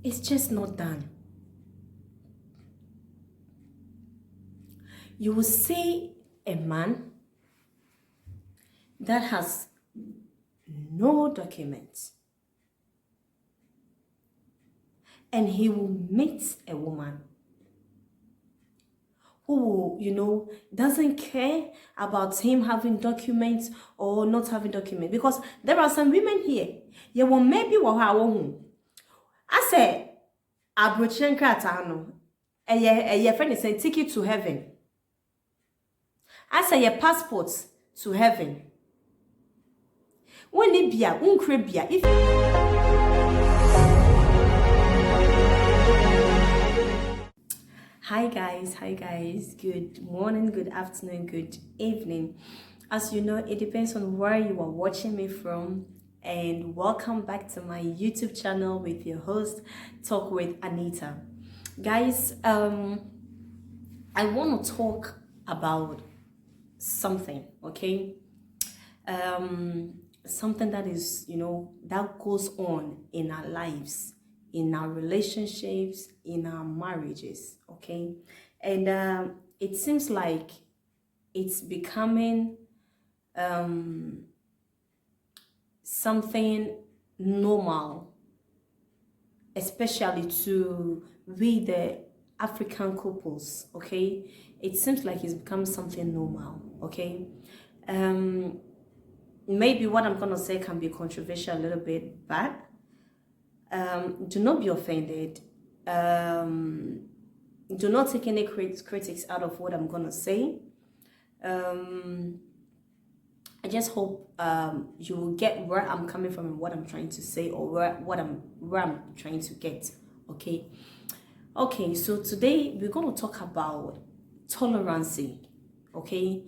It's just not done. You will see a man that has no documents, and he will meet a woman who will, doesn't care about him having documents or not having documents. Because there are some women here, you will maybe I say, Abrochian Kratano, a friend is a ticket to heaven. I say, a passport to heaven. When it be a if Hi guys, good morning, good afternoon, good evening. As you know, it depends on where you are watching me from, and welcome back to my YouTube channel with your host, Talk with Anita. Guys, I want to talk about something, okay? Something that is, that goes on in our lives, in our relationships, in our marriages, okay? And it seems like it's becoming something normal, especially to we the African couples, okay? It seems like it's become something normal, okay? Maybe what I'm gonna say can be controversial a little bit, but do not be offended. Do not take any critics out of what I'm gonna say. I just hope you will get where I'm coming from and what I'm trying to say, or where I'm trying to get. Okay. So today we're gonna talk about tolerancy. Okay,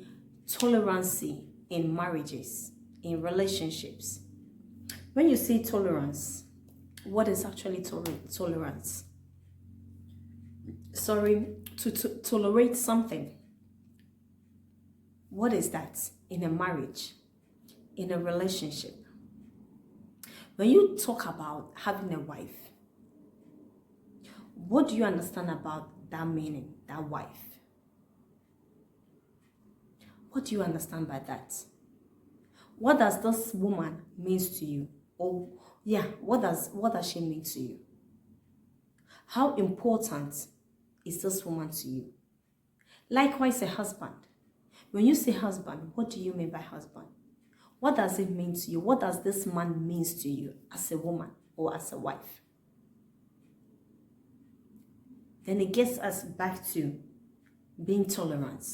tolerancy in marriages, in relationships. When you say tolerance, what is actually tolerance? Sorry, to tolerate something. What is that in a marriage, in a relationship? When you talk about having a wife, what do you understand about that meaning, that wife? What do you understand by that? What does this woman means to you? Or what does she mean to you? How important is this woman to you? Likewise, a husband. When you say husband, what do you mean by husband? What does it mean to you? What does this man means to you as a woman or as a wife? Then it gets us back to being tolerant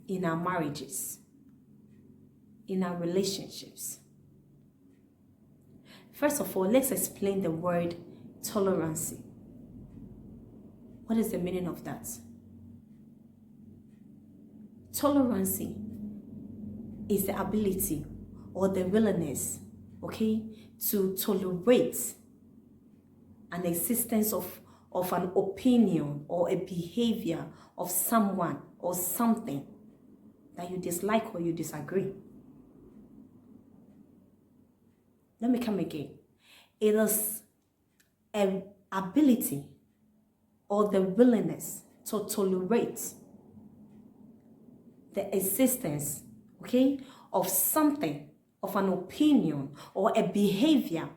in our marriages, in our relationships. First of all, let's explain the word tolerancy. What is the meaning of that? Tolerancy is the ability or the willingness, okay, to tolerate an existence of an opinion or a behavior of someone or something that you dislike or you disagree. Let me come again. It is an ability or the willingness to tolerate the existence, okay, of something, of an opinion or a behavior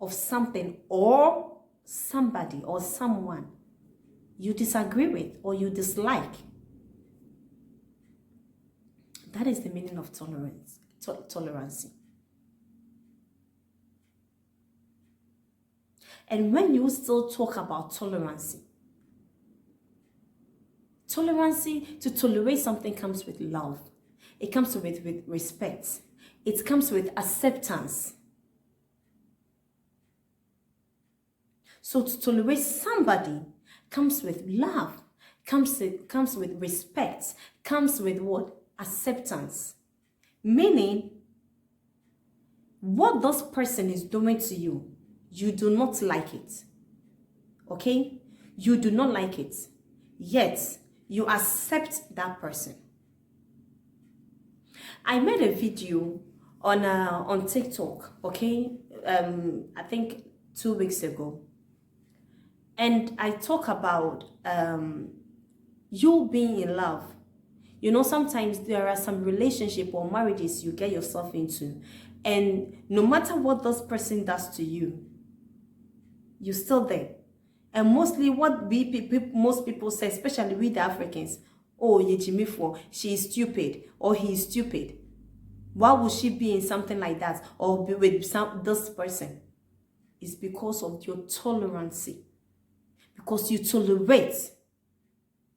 of something or somebody or someone you disagree with or you dislike. That is the meaning of tolerancy. And when you still talk about tolerancy, to tolerate something comes with love. It comes with respect. It comes with acceptance. So to tolerate somebody comes with love, comes with respect, comes with what? Acceptance. Meaning, what this person is doing to you, you do not like it. Okay? You do not like it. Yet, you accept that person. I made a video on TikTok, okay? I think 2 weeks ago, and I talk about you being in love. You know, sometimes there are some relationship or marriages you get yourself into, and no matter what this person does to you, you're still there. And mostly what most people say, especially with the Africans, oh, Yejimifo, she is stupid, or he is stupid. Why would she be in something like that, or be with this person? It's because of your tolerancy. Because you tolerate,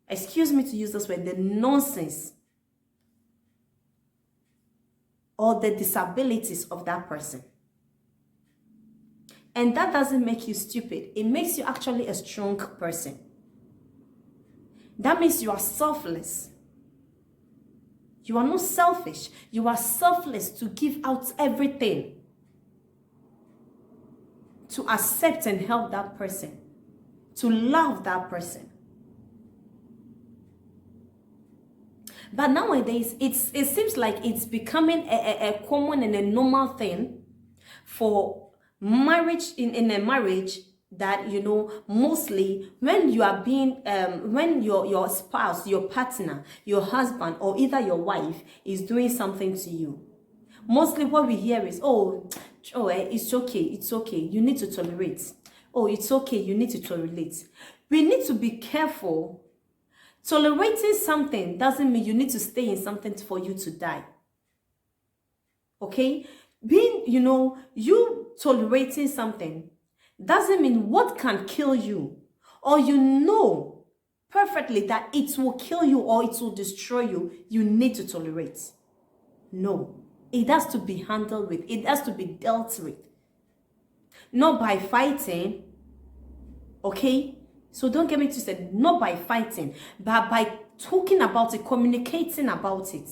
excuse me to use this word, the nonsense or the disabilities of that person. And that doesn't make you stupid. It makes you actually a strong person. That means you are selfless. You are not selfish. You are selfless to give out everything, to accept and help that person, to love that person. But nowadays, it seems like it's becoming a common and a normal thing for marriage, in a marriage, that, you know, mostly when you are being, when your spouse, your partner, your husband, or either your wife is doing something to you, mostly what we hear is, it's okay, you need to tolerate. Oh, it's okay, you need to tolerate. We need to be careful. Tolerating something doesn't mean you need to stay in something for you to die. Okay? Being, you know, you tolerating something doesn't mean what can kill you, or you know perfectly that it will kill you or it will destroy you, you need to tolerate. No. It has to be handled with. It has to be dealt with. Not by fighting. Okay? So don't get me twisted. Not by fighting, but by talking about it, communicating about it.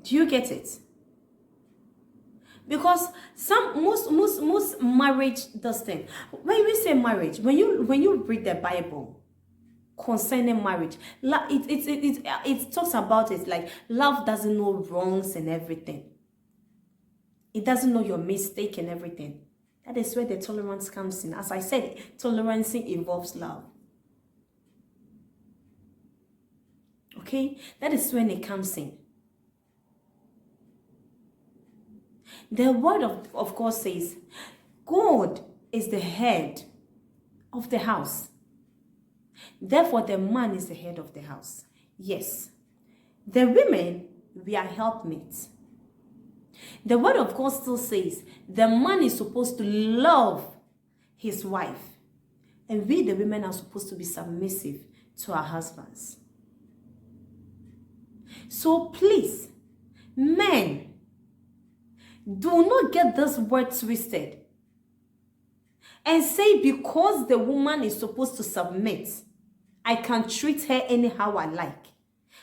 Do you get it? Because most marriage does thing. When we say marriage, when you read the Bible concerning marriage, it talks about it like love doesn't know wrongs and everything. It doesn't know your mistake and everything. That is where the tolerance comes in. As I said, tolerancy involves love. Okay? That is when it comes in. The word of course says, God is the head of the house. Therefore, the man is the head of the house. Yes. The women, we are helpmates. The word of God still says the man is supposed to love his wife. And we, the women, are supposed to be submissive to our husbands. So please, men, do not get this word twisted and say because the woman is supposed to submit, I can treat her anyhow I like.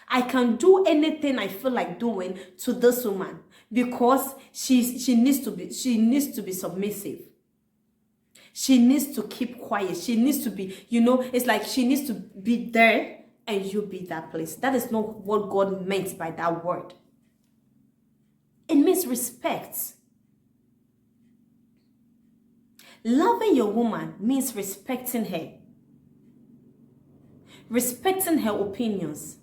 I can do anything I feel like doing to this woman because she needs to be submissive. She needs to keep quiet. She needs to be, you know, it's like she needs to be there and you be that place. That is not what God meant by that word. It means respect. Loving your woman means respecting her. Respecting her opinions.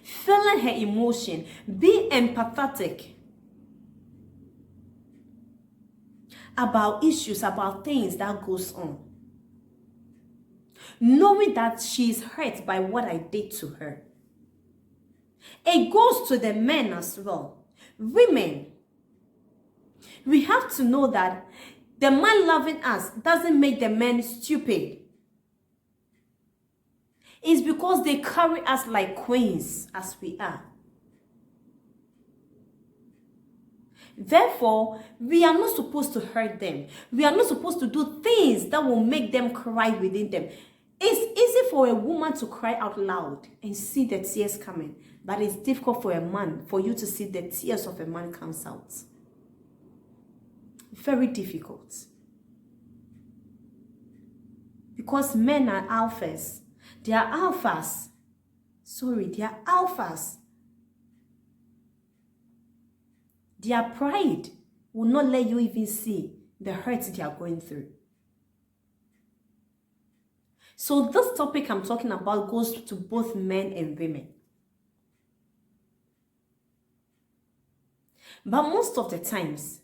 Feeling her emotion. Being empathetic about issues, about things that goes on. Knowing that she is hurt by what I did to her. It goes to the men as well. Women, we have to know that the man loving us doesn't make the men stupid. It's because they carry us like queens as we are. Therefore, we are not supposed to hurt them. We are not supposed to do things that will make them cry within them. It's easy for a woman to cry out loud and see the tears coming. But it's difficult for a man, for you to see the tears of a man comes out. Very difficult. Because men are alphas. They are alphas. They are alphas. Their pride will not let you even see the hurt they are going through. So this topic I'm talking about goes to both men and women. But most of the times,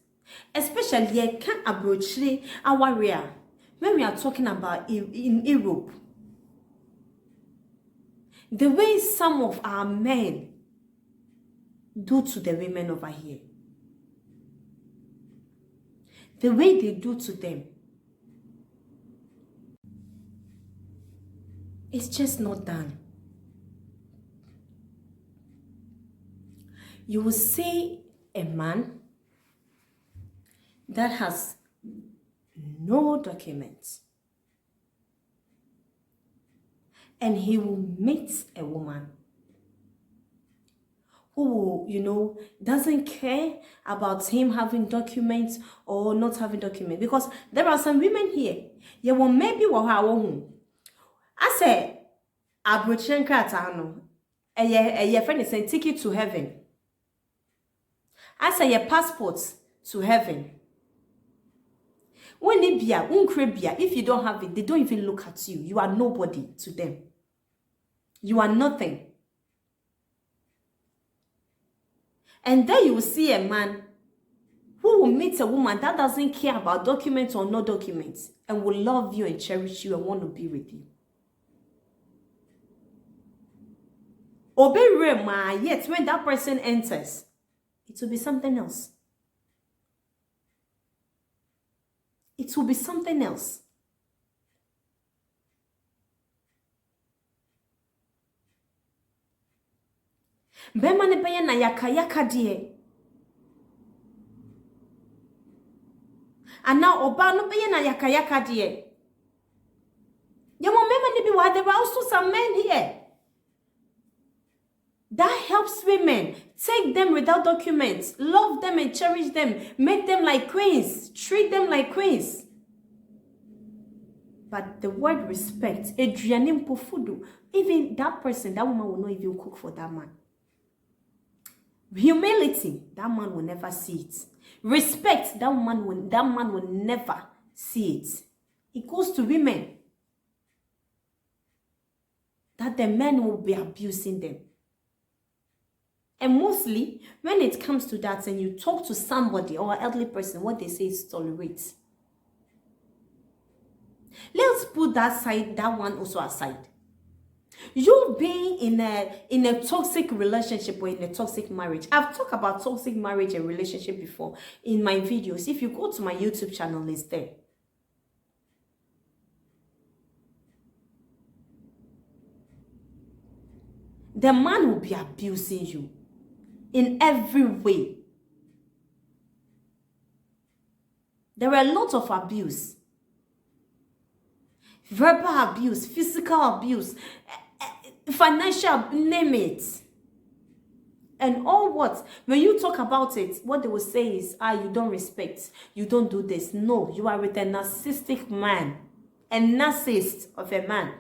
especially I can't approach our area when we are talking about in Europe, the way some of our men do to the women over here, the way they do to them, it's just not done. You will see a man that has no documents, and he will meet a woman who will, doesn't care about him having documents or not having documents. Because there are some women here, you will maybe I say, Abrochen Kratano, a friend is a ticket to heaven. I say a passport to heaven. When they be if you don't have it, they don't even look at you. You are nobody to them. You are nothing. And then you will see a man who will meet a woman that doesn't care about documents or no documents and will love you and cherish you and want to be with you. Obey yet when that person enters, it will be something else. It will be something else. Bema ne beye na yaka die. And now oba no beye na yaka die. Yamo mema ne bi wa, there are also some men here that helps women, take them without documents, love them and cherish them, make them like queens, treat them like queens. But the word respect, Adrianim Pofudu, even that person, that woman will not even cook for that man. Humility, that man will never see it. Respect, that man will never see it. It goes to women. That the men will be abusing them. And mostly, when it comes to that and you talk to somebody or an elderly person, what they say is tolerate. Let's put that one also aside. You being in a toxic relationship or in a toxic marriage. I've talked about toxic marriage and relationship before in my videos. If you go to my YouTube channel, it's there. The man will be abusing you in every way. There are a lot of abuse. Verbal abuse, physical abuse, financial, name it. And all what? When you talk about it, what they will say is, you don't respect, you don't do this. No, you are with a narcissistic man, a narcissist of a man.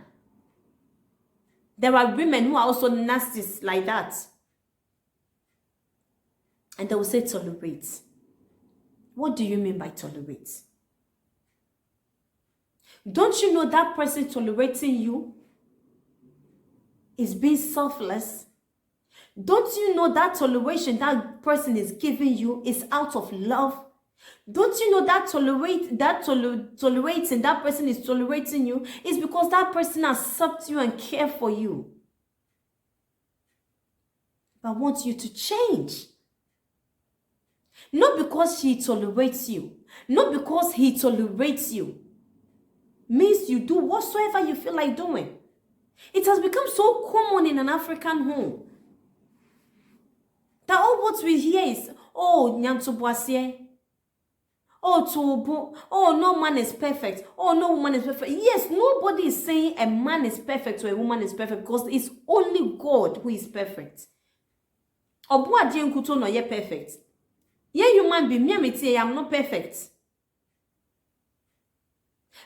There are women who are also narcissists like that. And they will say tolerate. What do you mean by tolerate? Don't you know that person tolerating you is being selfless? Don't you know that toleration that person is giving you is out of love? Don't you know that tolerating that person is tolerating you is because that person accepts you and cares for you, but wants you to change? Not because he tolerates you, not because he tolerates you, means you do whatsoever you feel like doing. It has become so common in an African home that all what we hear is, oh, nyantoboasie, oh, tobo, oh, no man is perfect, oh, no woman is perfect. Yes, nobody is saying a man is perfect or a woman is perfect because it's only God who is perfect. Obu adien kuto no ye perfect. Ye human being, me I'm not perfect.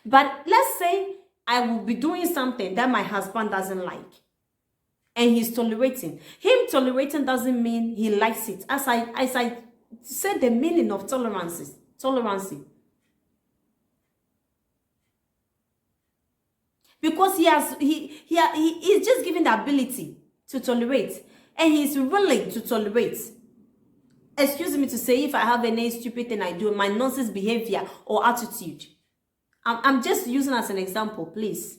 But let's say I will be doing something that my husband doesn't like. And he's tolerating. Him tolerating doesn't mean he likes it. As I say the meaning of tolerancy. Because he's just given the ability to tolerate, and he's willing to tolerate. Excuse me to say, if I have any stupid thing I do, my nonsense behavior or attitude, I'm just using as an example, please.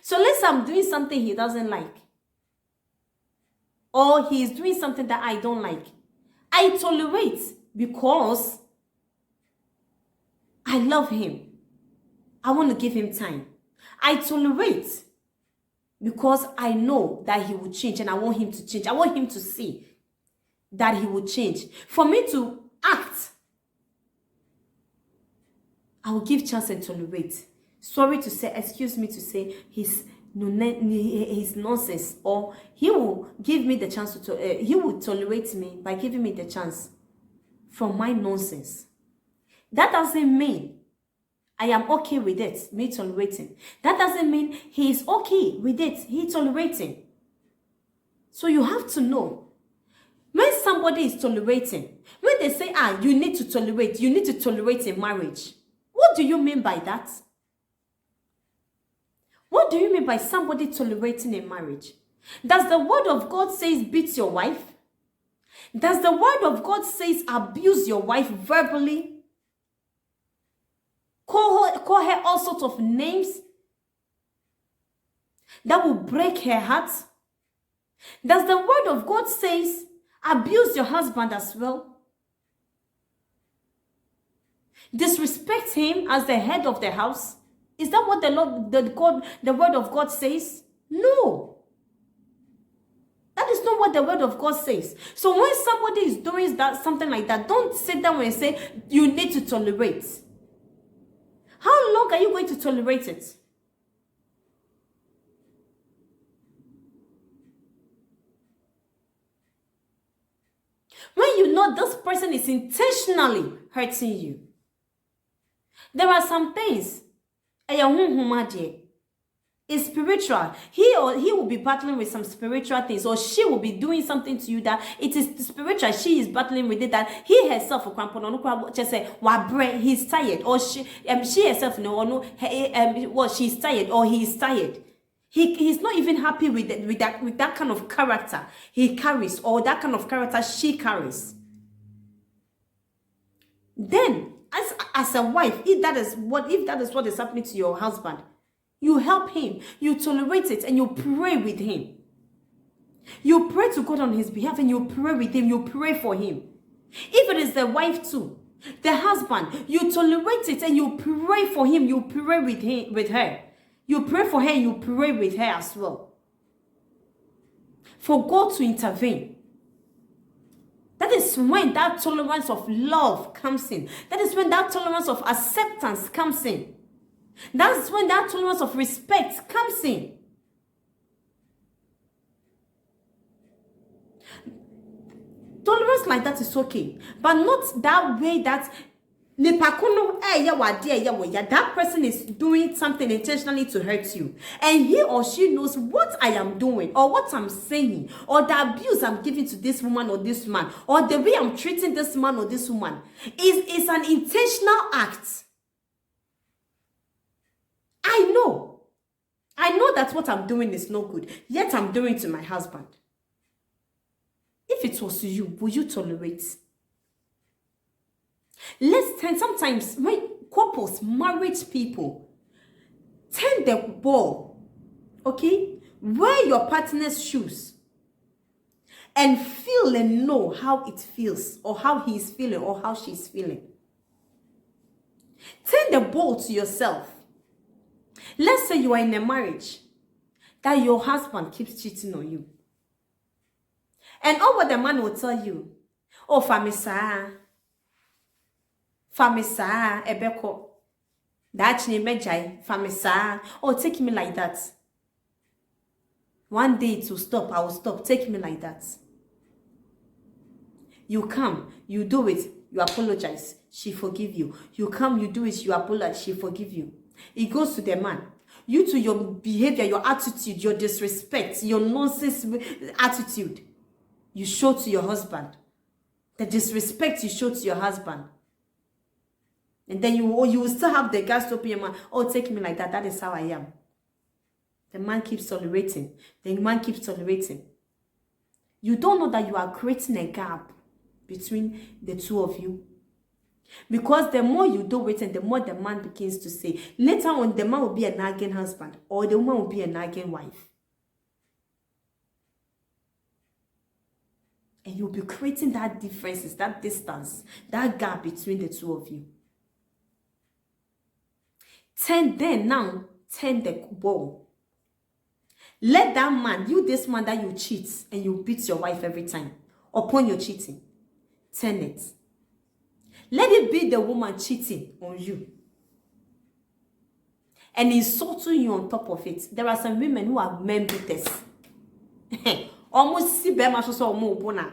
So let's say I'm doing something he doesn't like, or he's doing something that I don't like. I tolerate because I love him. I want to give him time. I tolerate because I know that he will change, and I want him to change. I want him to see that he will change. For me to act, I will give chance and tolerate. Sorry to say, excuse me to say, his nonsense, or he will give me the chance to, he will tolerate me by giving me the chance from my nonsense. That doesn't mean I am okay with it, me tolerating. That doesn't mean he is okay with it, he tolerating. So you have to know, when somebody is tolerating, when they say, you need to tolerate in marriage, what do you mean by that? What do you mean by somebody tolerating in marriage? Does the word of God say beat your wife? Does the word of God say abuse your wife verbally? Call her all sorts of names that will break her heart? Does the word of God say abuse your husband as well? Disrespect him as the head of the house? Is that what the word of God says? No. That is not what the word of God says. So when somebody is doing something like that, don't sit down and say, you need to tolerate. How long are you going to tolerate it? When you know this person is intentionally hurting you, there are some things. It's spiritual. He will be battling with some spiritual things, or she will be doing something to you that it is spiritual. She is battling with it, that he herself just say he's tired, or she herself she's tired, or he is tired. He's not even happy with that kind of character he carries, or that kind of character she carries. Then, as a wife, if that is what is happening to your husband, you help him, you tolerate it, and you pray with him. You pray to God on his behalf, and you pray with him, you pray for him. If it is the wife too, the husband, you tolerate it and you pray for him, you pray with her. You pray for her and you pray with her as well. For God to intervene. That is when that tolerance of love comes in. That is when that tolerance of acceptance comes in. That's when that tolerance of respect comes in. Tolerance like that is okay, but not that way that that person is doing something intentionally to hurt you, and he or she knows what I am doing, or what I'm saying, or the abuse I'm giving to this woman or this man, or the way I'm treating this man or this woman is an intentional act. I know that what I'm doing is no good, yet I'm doing it to my husband. If it was to you, would you tolerate? Sometimes when couples, married people, turn the ball, okay? Wear your partner's shoes and feel and know how it feels, or how he is feeling, or how she is feeling. Turn the ball to yourself. Let's say you are in a marriage that your husband keeps cheating on you. And all what the man will tell you, oh, famisa, ebeko, that mejai, famisa, oh, take me like that. One day it will stop, I will stop, take me like that. You come, you do it, you apologize, she forgive you. You come, you do it, you apologize, she forgive you. It goes to the man. You to your behavior, your attitude, your disrespect, your nonsense attitude, you show to your husband. the disrespect you show to your husband. And then you will still have the guts to open your mouth. Oh, take me like that. That is how I am. The man keeps tolerating. The man keeps tolerating. You don't know that you are creating a gap between the two of you. Because the more you do it, and the more the man begins to say, later on, the man will be a nagging husband, or the woman will be a nagging wife. And you'll be creating that differences, that distance, that gap between the two of you. Turn the ball. Let that man, this man that you cheat and you beat your wife every time, upon your cheating, turn it. Let it be the woman cheating on you and insulting you on top of it. There are some women who are men beaters. Almost see Bema so bona.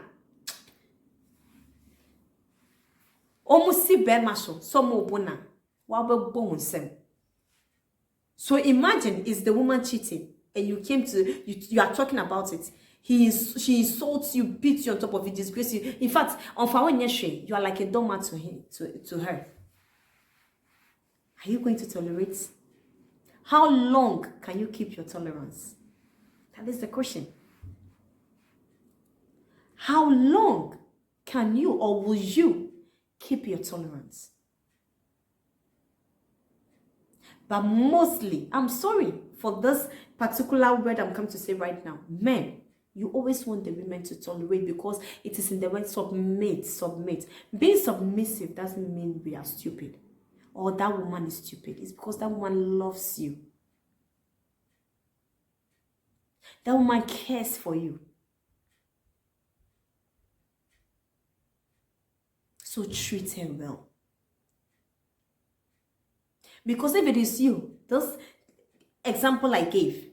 Almost see Bema so bona. Wabe bon sem. So imagine it's the woman cheating and you came to you are talking about it. She insults you, beats you on top of it, disgraces you. In fact, on Fawanyeshe, you are like a doormat to her. Are you going to tolerate? How long can you keep your tolerance? That is the question. How long can you or will you keep your tolerance? But mostly, I'm sorry for this particular word I'm coming to say right now. Men, you always want the women to tolerate because it is in the word submit. Being submissive doesn't mean we are stupid or that woman is stupid. It's because that woman loves you. That woman cares for you. So treat her well. Because if it is you, this example I gave,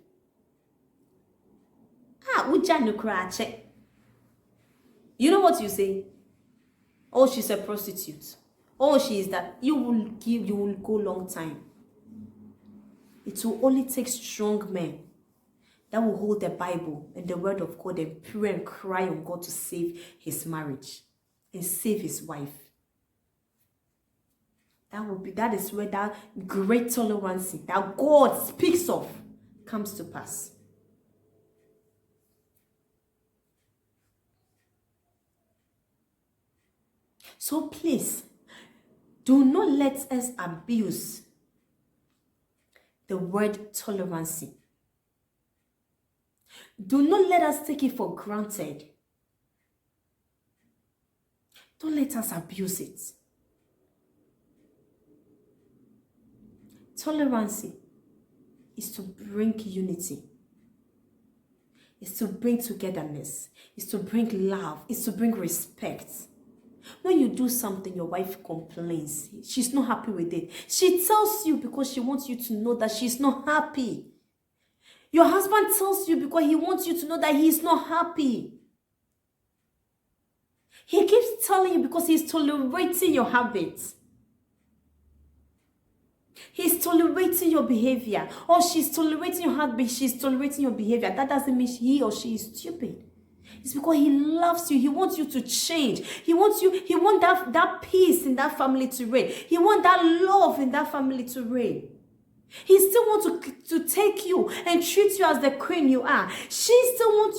you know what you say? Oh, she's a prostitute. Oh, she is that. You will go long time. It will only take strong men that will hold the Bible and the word of God and pray and cry on God to save his marriage and save his wife. That is where that great tolerance that God speaks of comes to pass. So please, do not let us abuse the word tolerancy. Do not let us take it for granted. Don't let us abuse it. Tolerancy is to bring unity. It's to bring togetherness. It's to bring love. It's to bring respect. When you do something, your wife complains. She's not happy with it. She tells you because she wants you to know that she's not happy. Your husband tells you because he wants you to know that he's not happy. He keeps telling you because he's tolerating your habits. He's tolerating your behavior. Or she's tolerating your habit. She's tolerating your behavior. That doesn't mean he or she is stupid. It's because he loves you. He wants you to change. He wants that peace in that family to reign. He wants that love in that family to reign. He still wants to take you and treat you as the queen you are. She still wants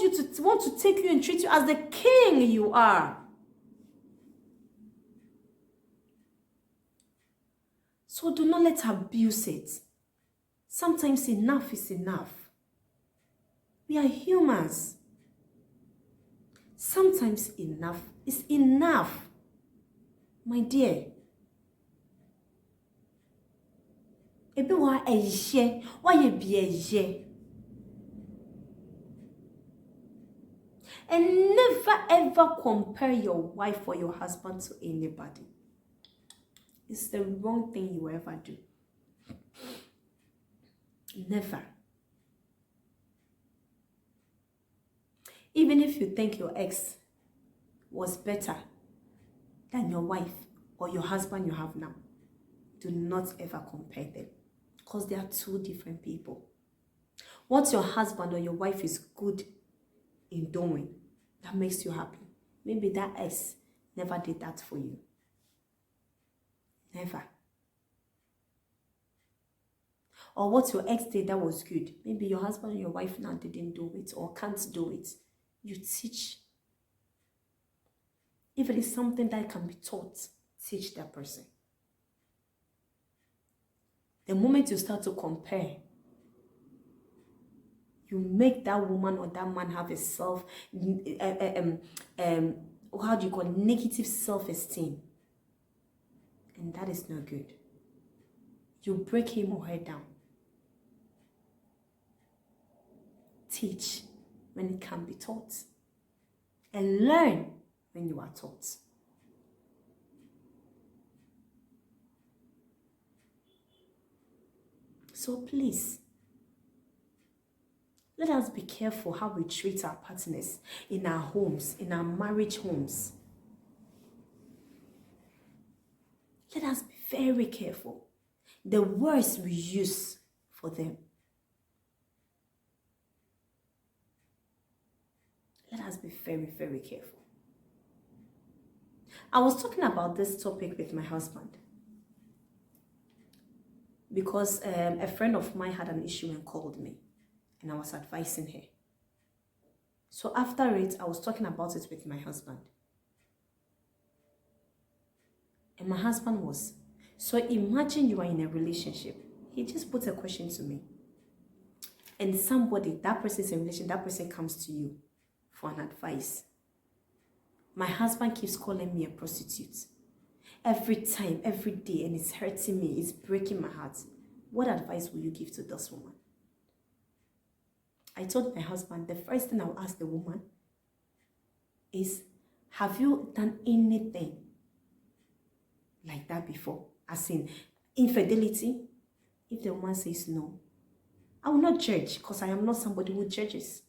to take you and treat you as the king you are. So do not let her abuse it. Sometimes enough is enough. We are humans. Sometimes enough is enough. My dear. Ebi wa ehye, wa ye bi ehye. And never ever compare your wife or your husband to anybody. It's the wrong thing you ever do. Never. Even if you think your ex was better than your wife or your husband you have now, do not ever compare them because they are two different people. What your husband or your wife is good in doing, that makes you happy. Maybe that ex never did that for you. Never. Or what your ex did that was good. Maybe your husband or your wife now didn't do it or can't do it. You teach. If it is something that can be taught, teach that person. The moment you start to compare, you make that woman or that man have a negative self-esteem. And that is not good. You break him or her down. Teach when it can be taught. And learn when you are taught. So please, let us be careful how we treat our partners in our homes, in our marriage homes. Let us be very careful. The words we use for them. Let us be very, very careful. I was talking about this topic with my husband because a friend of mine had an issue and called me, and I was advising her. So after it, I was talking about it with my husband. And my husband was, so imagine you are in a relationship. He just put a question to me. And somebody, that person is in a relationship, that person comes to you for an advice. My husband keeps calling me a prostitute. Every time, every day, and it's hurting me, it's breaking my heart. What advice will you give to this woman? I told my husband, the first thing I will ask the woman is, have you done anything like that before? As in infidelity? If the woman says no, I will not judge because I am not somebody who judges.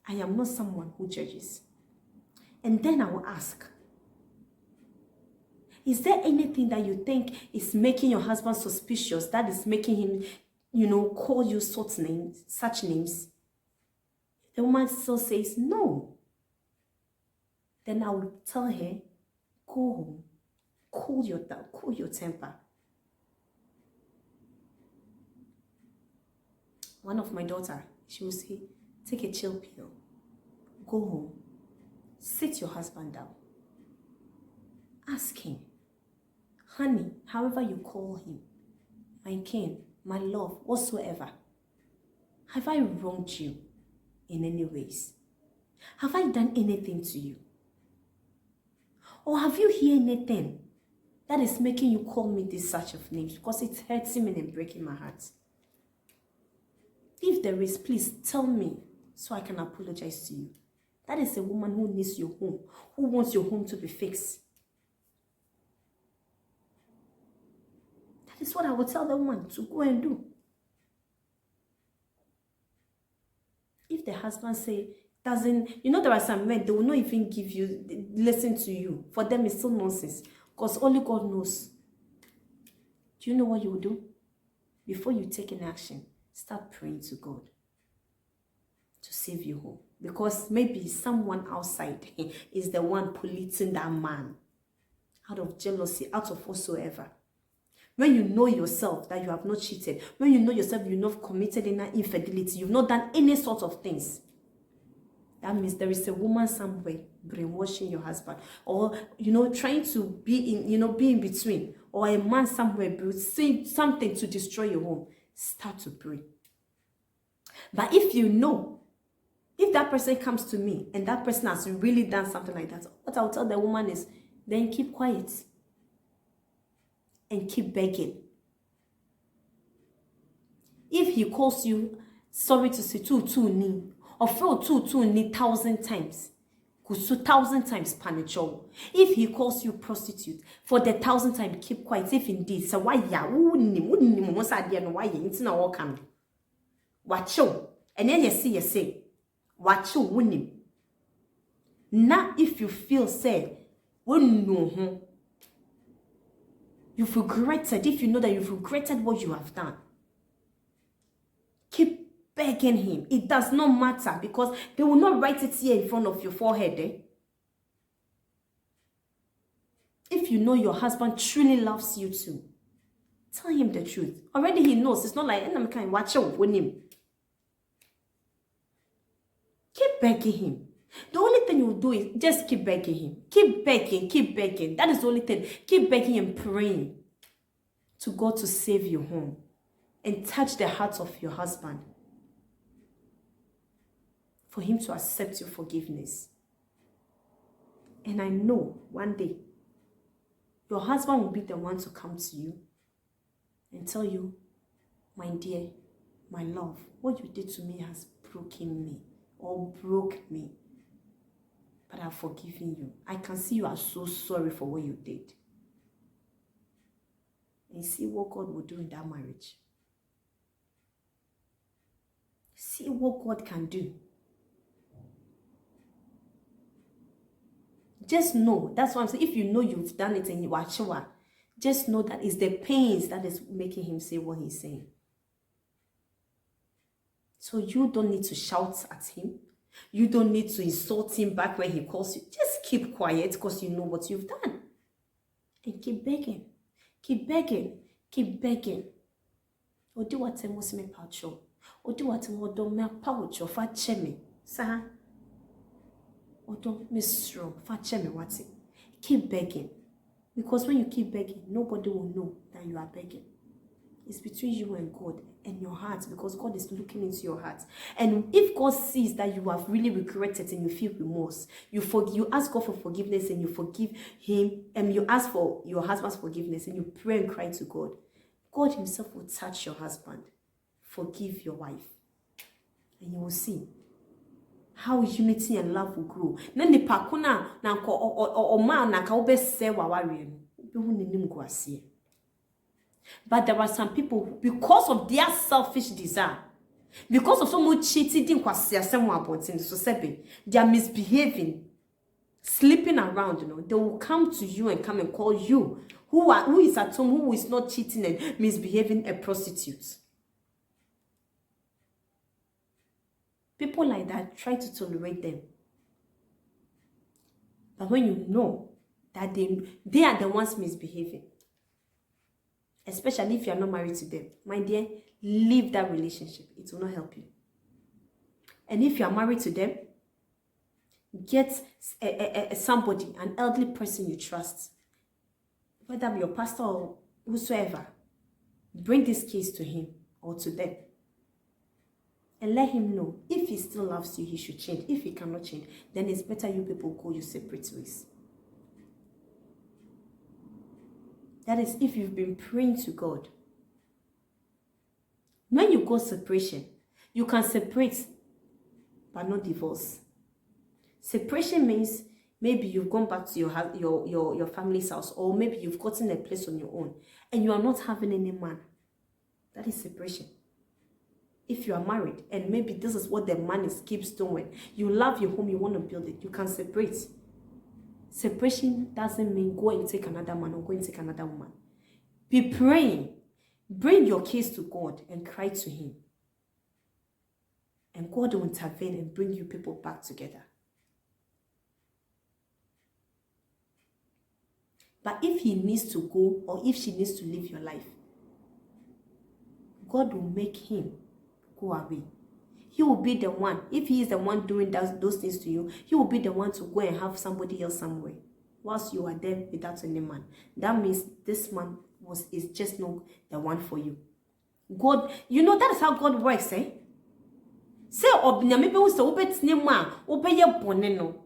I am not someone who judges. And then I will ask, is there anything that you think is making your husband suspicious, that is making him, call you such names? The woman still says no. Then I will tell her, go home, cool your temper. One of my daughter, she will say, take a chill pill, go home, sit your husband down, ask him, honey, however you call him, my king, my love, whatsoever, have I wronged you in any ways? Have I done anything to you? Or have you heard anything that is making you call me this such of names? Because it hurts me and breaking my heart. If there is, please tell me so I can apologize to you. That is a woman who needs your home, who wants your home to be fixed. That is what I would tell the woman to go and do. If the husband say, there are some men, they will not even listen to you. For them, it's still nonsense. Because only God knows. Do you know what you will do? Before you take an action, start praying to God to save you home. Because maybe someone outside is the one polluting that man out of jealousy, out of whatsoever. When you know yourself that you have not cheated, when you know yourself you've not committed any infidelity, you've not done any sort of things, that means there is a woman somewhere brainwashing your husband, or trying to be in between, or a man somewhere saying something to destroy your home. Start to pray. But if that person comes to me and that person has really done something like that, what I'll tell the woman is, then keep quiet and keep begging. If he calls you, sorry to say, ni, or throw ni 1,000 times, 1,000 times panicho. If he calls you prostitute, for the 1,000th time, keep quiet. If indeed, so why ya watch you, and then you say, watch you winning. Now, if you feel sad, you've regretted, if you know that you've regretted what you have done, keep begging him. It does not matter, because they will not write it here in front of your forehead. If you know your husband truly loves you too, tell him the truth. Already he knows. It's not like, I'm kind of watch out with him. Keep begging him. The only thing you will do is just keep begging him. Keep begging, keep begging. That is the only thing. Keep begging and praying to God to save your home and touch the heart of your husband for him to accept your forgiveness. And I know one day your husband will be the one to come to you and tell you, my dear, my love, what you did to me has broken me or broke me. But I've forgiven you. I can see you are so sorry for what you did. And see what God will do in that marriage. See what God can do. Just know, that's what I'm saying. If you know you've done it and you are sure, just know that it's the pains that is making him say what he's saying. So you don't need to shout at him. You don't need to insult him back when he calls you. Just keep quiet because you know what you've done. And keep begging. Keep begging. Keep begging. Or do what I must me pacho. Or do what I want to me pacho for chemi. Sir. Or don't miss strong for chemi what's it. Keep begging. Because when you keep begging, nobody will know that you are begging. It's between you and God and your heart, because God is looking into your heart. And if God sees that you have really regretted and you feel remorse, you ask God for forgiveness and you forgive him, and you ask for your husband's forgiveness and you pray and cry to God, God himself will touch your husband. Forgive your wife. And you will see how unity and love will grow. Then the pakuna na ko o ma na ka obese waware no be hunim kwase. But there are some people who, because of their selfish desire, because of so much cheating, they are misbehaving, sleeping around, they will come to you and come and call you, who is at home, who is not cheating and misbehaving, a prostitute. People like that, try to tolerate them. But when you know that they are the ones misbehaving, especially if you are not married to them, my dear, leave that relationship. It will not help you. And if you are married to them, get somebody, an elderly person you trust, whether it be your pastor or whosoever. Bring this case to him or to them. And let him know, if he still loves you, he should change. If he cannot change, then it's better you people go your separate ways. That is, if you've been praying to God. When you go separation, you can separate, but not divorce. Separation means maybe you've gone back to your family's house, or maybe you've gotten a place on your own, and you are not having any man. That is separation. If you are married, and maybe this is what the man keeps doing, you love your home, you want to build it, you can separate. Separation doesn't mean go and take another man or go and take another woman. Be praying. Bring your case to God and cry to him. And God will intervene and bring you people back together. But if he needs to go, or if she needs to leave your life, God will make him go away. He will be the one. If he is the one doing those things to you, he will be the one to go and have somebody else somewhere, whilst you are there without any man. That means this man is just not the one for you. God, you know, that is how God works, eh? Say maybe we say obet ni ma obeye bone no.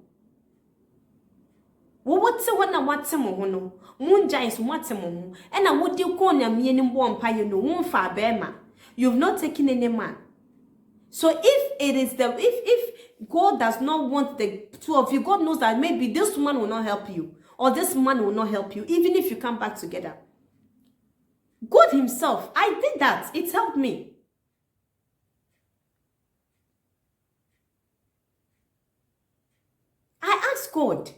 Wo wote wana wate mo ho no. Munja is wate mo ho. E na wodi ko na me ni mbo mpa ye no. Won fa bema. You've not taken any man. So if God does not want the two of you, God knows that maybe this woman will not help you, or this man will not help you, even if you come back together. God himself, I did that. It helped me. I asked God,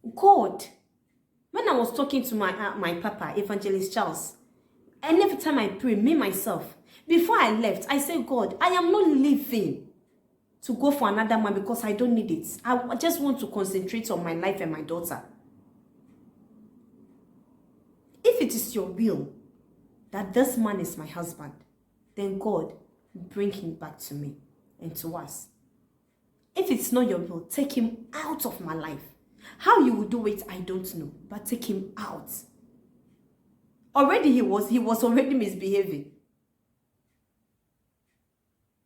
when I was talking to my papa, Evangelist Charles, and every time I pray, me myself, before I left, I said, God, I am not leaving. to go for another man because I don't need it. I just want to concentrate on my life and my daughter. If it is your will that this man is my husband, then God, bring him back to me and to us. If it's not your will, take him out of my life. How you will do it, I don't know, but take him out. Already he was already misbehaving.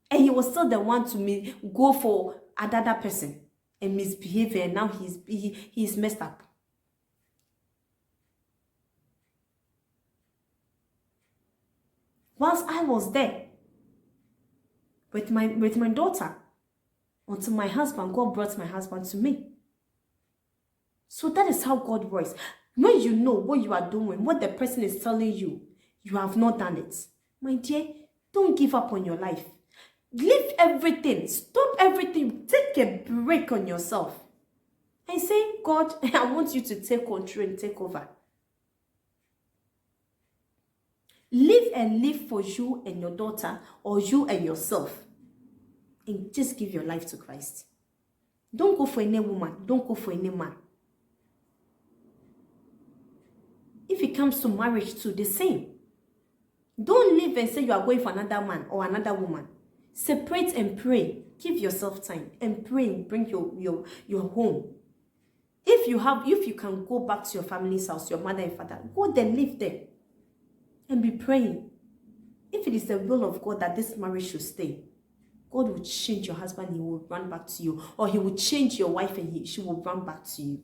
And he was still the one to go for another person and misbehave, and now he's messed up. Whilst I was there with my daughter, until my husband, God brought my husband to me. So that is how God works. When you know what you are doing, what the person is telling you, you have not done it. My dear, don't give up on your life. Leave everything. Stop everything. Take a break on yourself. And say, God, I want you to take control and take over. Live and live for you and your daughter, or you and yourself. And just give your life to Christ. Don't go for any woman. Don't go for any man. If it comes to marriage too, the same. Don't live and say you are going for another man or another woman. Separate and pray. Give yourself time and pray and bring your home. If you can go back to your family's house, your mother and father, go there, live there. And be praying. If it is the will of God that this marriage should stay, God will change your husband, he will run back to you. Or he will change your wife and she will run back to you.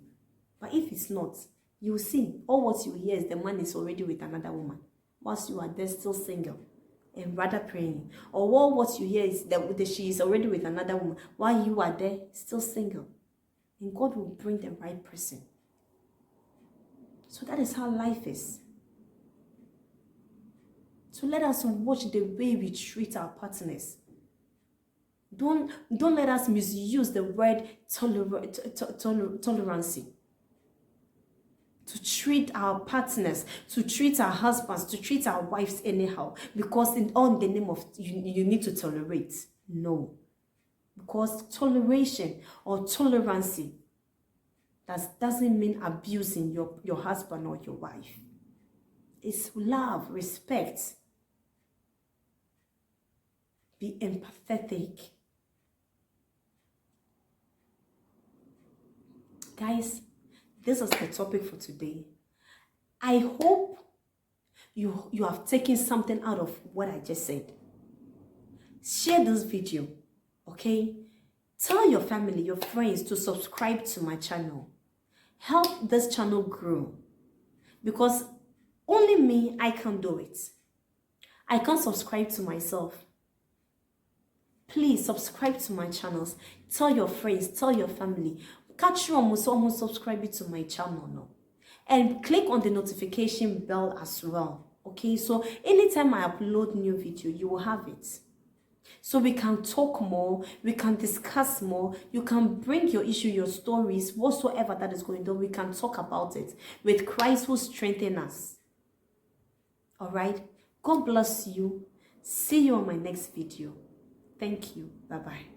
But if it's not, you will see, all what you hear is the man is already with another woman, whilst you are there still single and rather praying. Or all what you hear is that she is already with another woman, while you are there still single. And God will bring the right person. So that is how life is. So let us watch the way we treat our partners. Don't let us misuse the word tolerancy. To treat our partners, to treat our husbands, to treat our wives anyhow. Because in the name of, you need to tolerate. No. Because toleration or tolerancy doesn't mean abusing your husband or your wife. It's love, respect. Be empathetic. Guys, this is the topic for today. I hope you have taken something out of what I just said. Share this video, okay? Tell your family, your friends to subscribe to my channel. Help this channel grow. Because only me, I can do it. I can't subscribe to myself. Please subscribe to my channels. Tell your friends, tell your family. Catch you almost subscribe to my channel now. And click on the notification bell as well. Okay, so anytime I upload new video, you will have it. So we can talk more, we can discuss more, you can bring your issue, your stories, whatsoever that is going on, we can talk about it with Christ who strengthens us. Alright, God bless you. See you on my next video. Thank you. Bye-bye.